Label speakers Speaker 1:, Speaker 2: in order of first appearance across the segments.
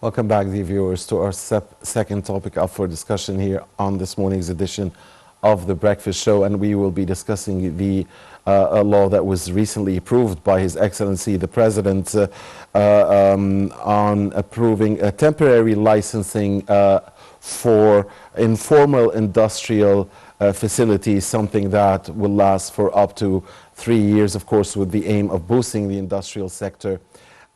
Speaker 1: Welcome back, dear viewers, to our second topic up for discussion here on this morning's edition of The Breakfast Show. And we will be discussing the law that was recently approved by His Excellency the President on approving a temporary licensing for informal industrial facilities, something that will last for up to 3 years, of course, with the aim of boosting the industrial sector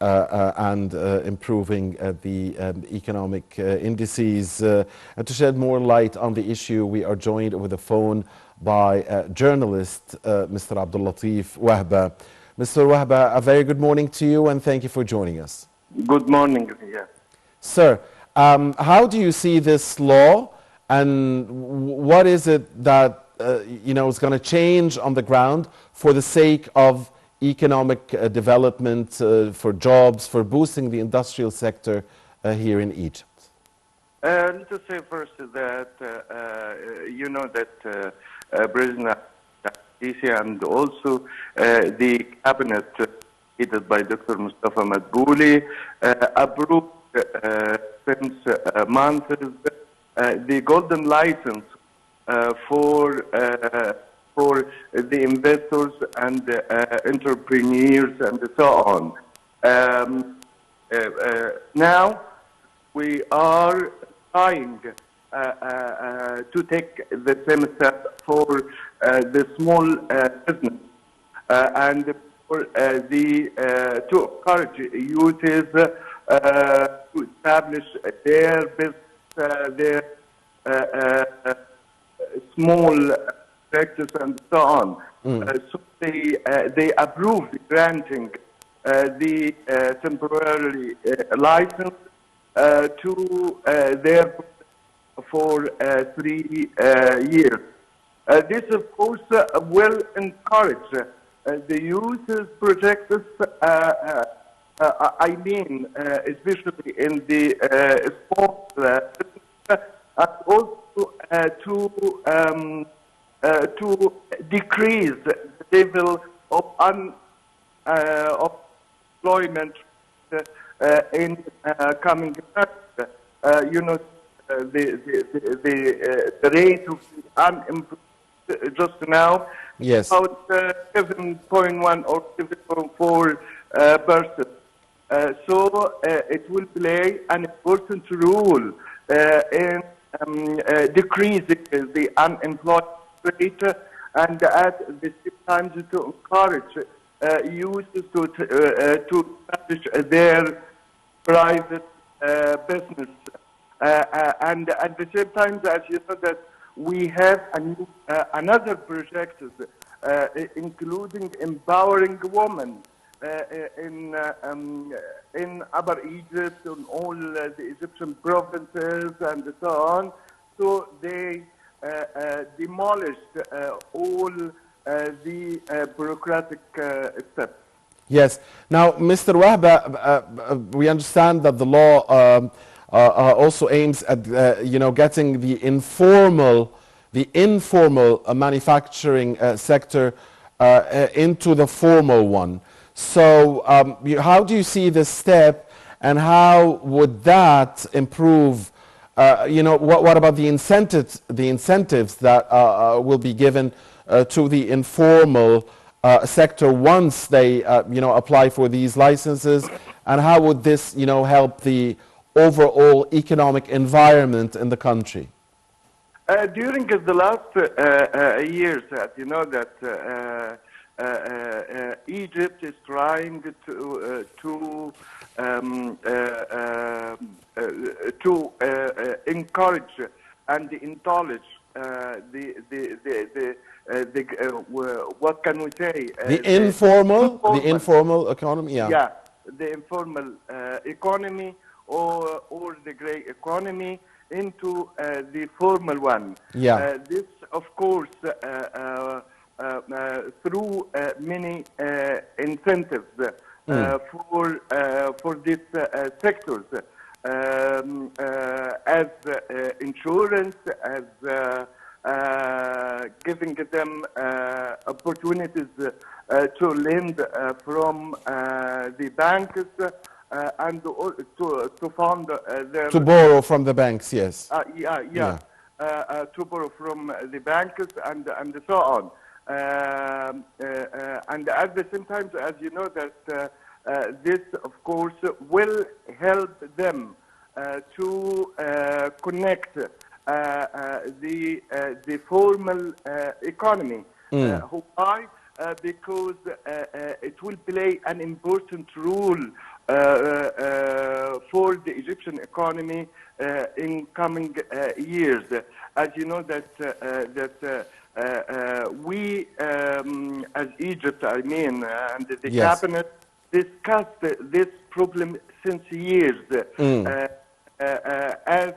Speaker 1: and improving the economic indices. And to shed more light on the issue, we are joined over the phone by journalist Mr. Abdul Latif Wahba. Mr. Wahba, a very good morning to you, and thank you for joining us.
Speaker 2: Good morning. Yeah.
Speaker 1: Sir, how do you see this law, and what is it that is going to change on the ground for the sake of economic development, for jobs, for boosting the industrial sector here in Egypt?
Speaker 2: Let us say first that you know that President Sisi and also the cabinet headed by Dr. Mustafa Madbouli approved since months the golden license for the investors and entrepreneurs and so on. Now we are trying to take the same step for the small business and for to encourage youths to establish their business, their small practice and so on. So they approved granting the temporary license to their for 3 years. This, of course, will encourage the youth projects. I mean, especially in the sports, and also to decrease the level of unemployment in coming years. You know, the rate of unemployment just now is about 7.1 or 7.4%. So it will play an important role in decreasing the unemployment rate, and at the same time to encourage youth to establish their private business. And at the same time, as you know, that we have another project, including empowering women in Upper Egypt, in all the Egyptian provinces and so on. So they demolished all the bureaucratic steps.
Speaker 1: Yes. Now, Mr. Wahba, we understand that the law also aims at getting the informal manufacturing sector into the formal one. So how do you see this step, and how would that improve? What about the incentives that will be given to the informal sector once they apply for these licenses, and how would this help the overall economic environment in the country?
Speaker 2: During the last years, you know that Egypt is trying to encourage and encourage what can we say?
Speaker 1: The informal economy, yeah.
Speaker 2: Yeah, the informal economy or the grey economy into the formal one.
Speaker 1: Yeah.
Speaker 2: This, of course, through many incentives for these sectors, as insurance, as giving them opportunities to lend from the banks, and to fund their
Speaker 1: To borrow from the banks, yes. Yeah.
Speaker 2: to borrow from the banks and so on. And at the same time, as you know, that this, of course, will help them to connect the formal economy. Why? Because it will play an important role for the Egyptian economy in coming years. As you know that we, as Egypt, I mean, and the
Speaker 1: Yes.
Speaker 2: cabinet discussed this problem since years, as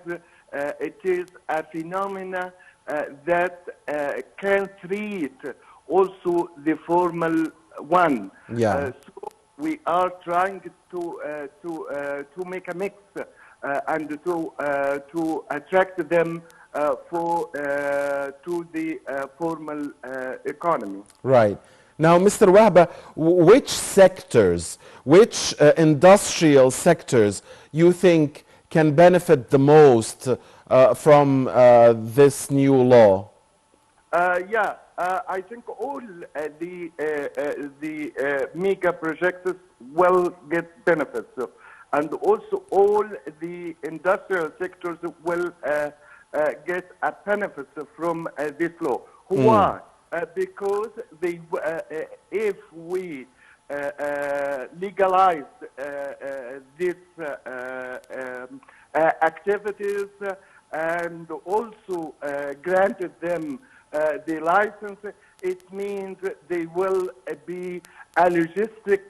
Speaker 2: it is a phenomena that can treat also the formal one.
Speaker 1: Yeah.
Speaker 2: So we are trying to make a mix and to attract them to the formal economy.
Speaker 1: Right. Now, Mr. Wahba, which sectors, which industrial sectors you think can benefit the most from this new law?
Speaker 2: I think all the mega projects will get benefits, and also all the industrial sectors will get a benefit from this law. Why? Because if we legalize these activities and also granted them the license, it means they will be a logistic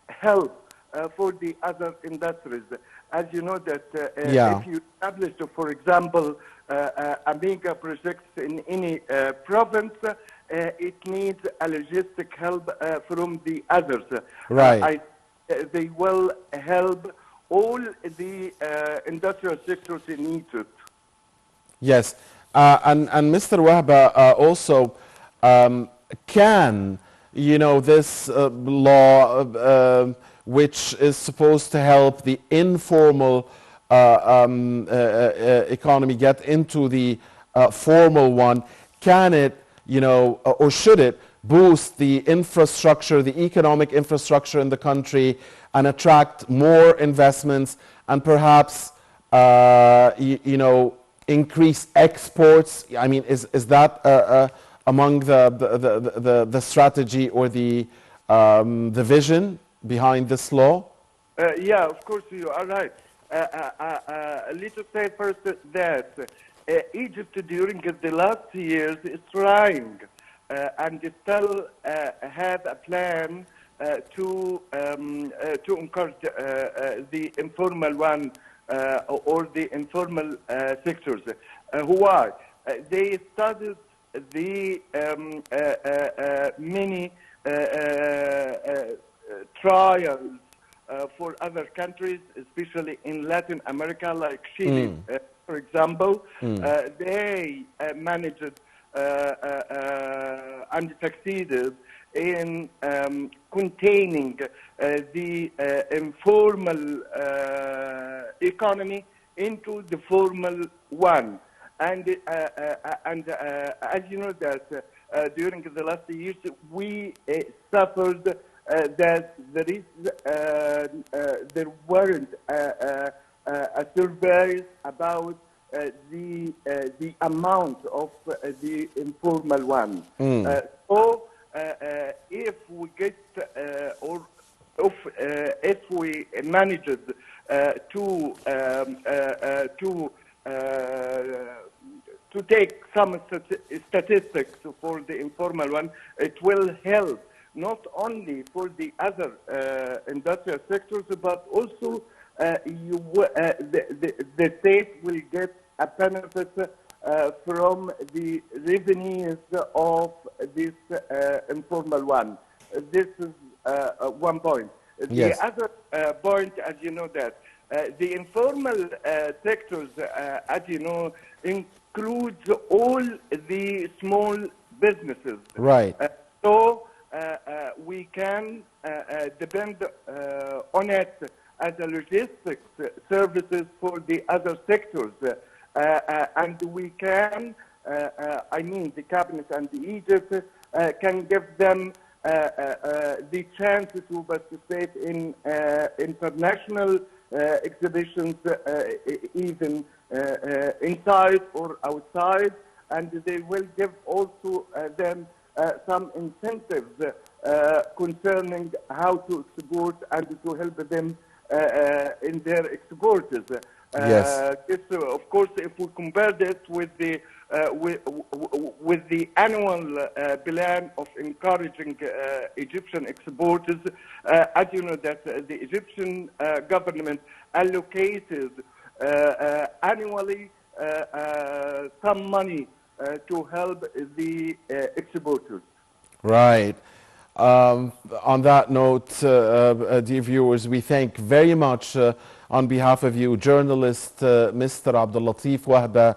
Speaker 2: help for the other industries. As you know that if you establish, for example, a mega project in any province, it needs a logistic help from the others.
Speaker 1: Right.
Speaker 2: They will help all the industrial sectors in Egypt.
Speaker 1: Yes. And Mr. Wahba, also, can, this law, which is supposed to help the informal economy get into the formal one, can it, or should it boost the infrastructure, the economic infrastructure in the country, and attract more investments and perhaps, increase exports? I mean, is that among the strategy or the vision behind this law?
Speaker 2: Yeah, of course you are right. Let us say first that Egypt during the last years is trying and still have a plan to encourage the informal one or the informal sectors. Why? They started the many trials for other countries, especially in Latin America, like Chile, for example. They managed and succeeded in containing the informal economy into the formal one. And as you know that during the last years, we suffered that there weren't a survey about the amount of the informal one. So if we get if we managed to take some statistics for the informal one, it will help not only for the other industrial sectors, but also the state will get a benefit from the revenues of this informal one. This is one point.
Speaker 1: Yes.
Speaker 2: The other point, as you know, that the informal sectors, as you know, includes all the small businesses.
Speaker 1: Right.
Speaker 2: So we can depend on it as a logistics services for the other sectors. And we can, I mean, the cabinet and the Egypt can give them the chance to participate in international exhibitions, even inside or outside, and they will give also them some incentives concerning how to export and to help them in their exports.
Speaker 1: Yes.
Speaker 2: This, of course, if we compare this with the annual plan of encouraging Egyptian exporters, as you know that the Egyptian government allocated annually some money to help the exporters.
Speaker 1: Right. On that note, dear viewers, we thank very much on behalf of you, journalist Mr. Abdul Latif Wahba,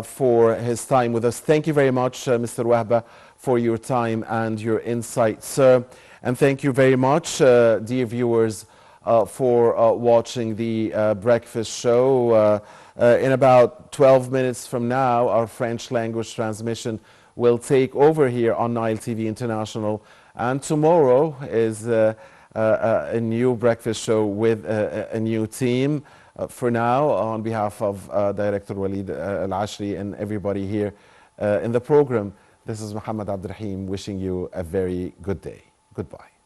Speaker 1: for his time with us. Thank you very much, Mr. Wahba, for your time and your insight, sir. And thank you very much, dear viewers, for watching the breakfast show. In about 12 minutes from now, our French language transmission will take over here on Nile TV International. And tomorrow is a new breakfast show with a new team. For now, on behalf of Director Walid Al-Ashri and everybody here in the program, this is Muhammad Abdurrahim wishing you a very good day. Goodbye.